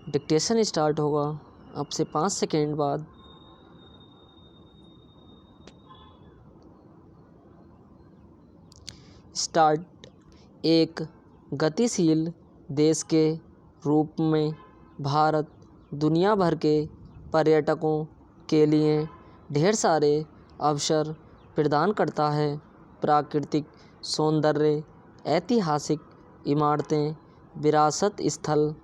Dictation start होगा अब से 5 सेकेंड बाद। स्टार्ट। एक गतिशील देश के रूप में भारत दुनिया भर के पर्यटकों के लिए ढेर सारे अवसर प्रदान करता है। प्राकृतिक सौंदर्य, ऐतिहासिक इमारतें, विरासत स्थल,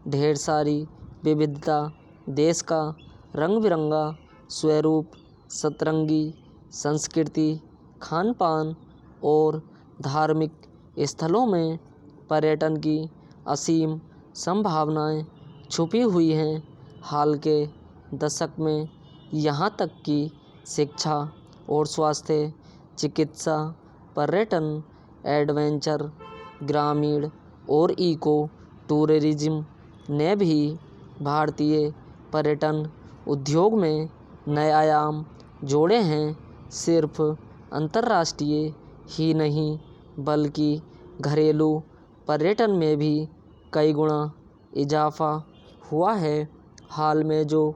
ढेर सारी विविधता, देश का रंग बिरंगा स्वरूप, सतरंगी संस्कृति, खान पान और धार्मिक स्थलों में पर्यटन की असीम संभावनाएं छुपी हुई हैं। हाल के दशक में यहाँ तक कि शिक्षा और स्वास्थ्य, चिकित्सा, पर्यटन, एडवेंचर, ग्रामीण और इको टूरिज्म ने भी भारतीय पर्यटन उद्योग में नए आयाम जोड़े हैं। सिर्फ अंतर्राष्ट्रीय ही नहीं बल्कि घरेलू पर्यटन में भी कई गुना इजाफा हुआ है। हाल में जो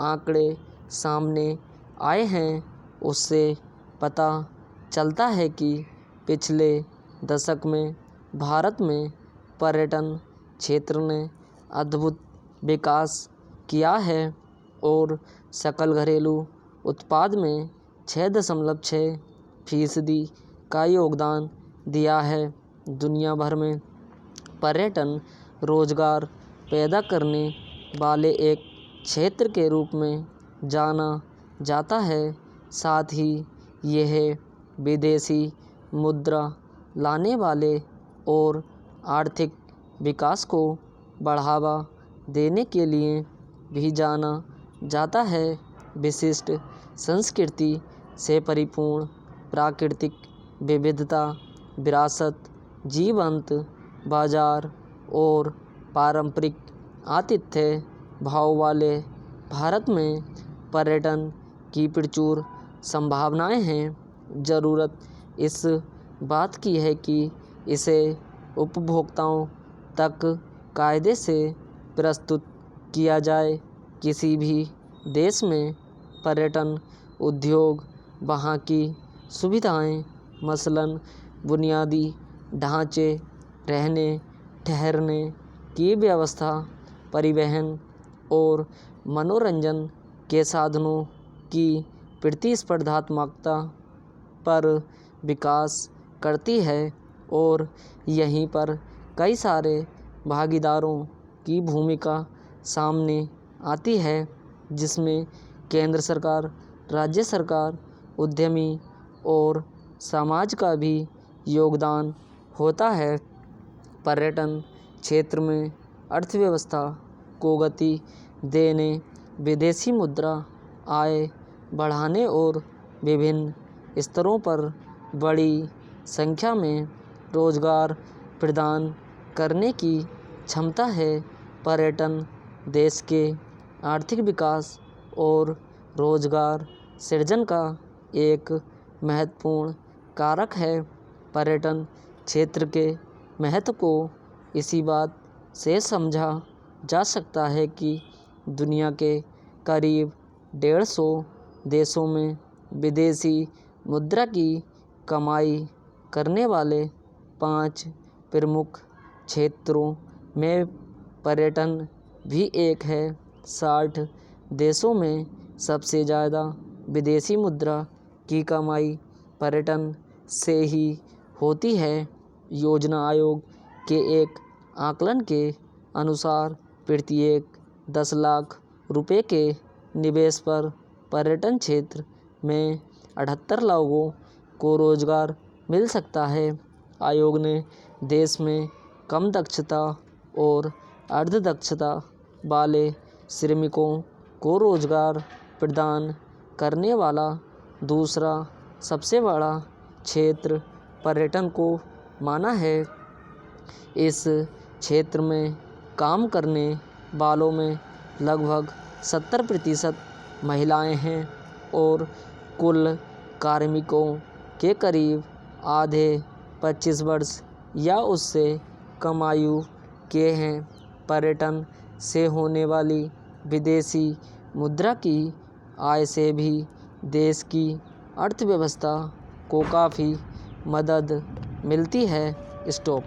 आंकड़े सामने आए हैं उससे पता चलता है कि पिछले दशक में भारत में पर्यटन क्षेत्र ने अद्भुत विकास किया है और सकल घरेलू उत्पाद में 6.6% का योगदान दिया है। दुनिया भर में पर्यटन रोजगार पैदा करने वाले एक क्षेत्र के रूप में जाना जाता है। साथ ही यह विदेशी मुद्रा लाने वाले और आर्थिक विकास को बढ़ावा देने के लिए भी जाना जाता है। विशिष्ट संस्कृति से परिपूर्ण प्राकृतिक विविधता, विरासत, जीवंत बाजार और पारंपरिक आतिथ्य भाव वाले भारत में पर्यटन की प्रचुर संभावनाएं हैं। ज़रूरत इस बात की है कि इसे उपभोक्ताओं तक कायदे से प्रस्तुत किया जाए। किसी भी देश में पर्यटन उद्योग वहाँ की सुविधाएं, मसलन बुनियादी ढांचे, रहने ठहरने की व्यवस्था, परिवहन और मनोरंजन के साधनों की प्रतिस्पर्धात्मकता पर विकास करती है और यहीं पर कई सारे भागीदारों की भूमिका सामने आती है, जिसमें केंद्र सरकार, राज्य सरकार, उद्यमी और समाज का भी योगदान होता है। पर्यटन क्षेत्र में अर्थव्यवस्था को गति देने, विदेशी मुद्रा आय बढ़ाने और विभिन्न स्तरों पर बड़ी संख्या में रोजगार प्रदान करने की क्षमता है। पर्यटन देश के आर्थिक विकास और रोजगार सृजन का एक महत्वपूर्ण कारक है। पर्यटन क्षेत्र के महत्व को इसी बात से समझा जा सकता है कि दुनिया के करीब 150 देशों में विदेशी मुद्रा की कमाई करने वाले 5 प्रमुख क्षेत्रों में पर्यटन भी एक है। 60 देशों में सबसे ज़्यादा विदेशी मुद्रा की कमाई पर्यटन से ही होती है। योजना आयोग के एक आकलन के अनुसार प्रत्येक 10 लाख रुपए के निवेश पर पर्यटन क्षेत्र में 78 लोगों को रोजगार मिल सकता है। आयोग ने देश में कम दक्षता और अर्ध दक्षता वाले श्रमिकों को रोजगार प्रदान करने वाला दूसरा सबसे बड़ा क्षेत्र पर्यटन को माना है। इस क्षेत्र में काम करने वालों में लगभग 70% महिलाएं हैं और कुल कार्मिकों के करीब आधे 25 वर्ष या उससे कम आयु के हैं। पर्यटन से होने वाली विदेशी मुद्रा की आय से भी देश की अर्थव्यवस्था को काफ़ी मदद मिलती है। स्टॉप।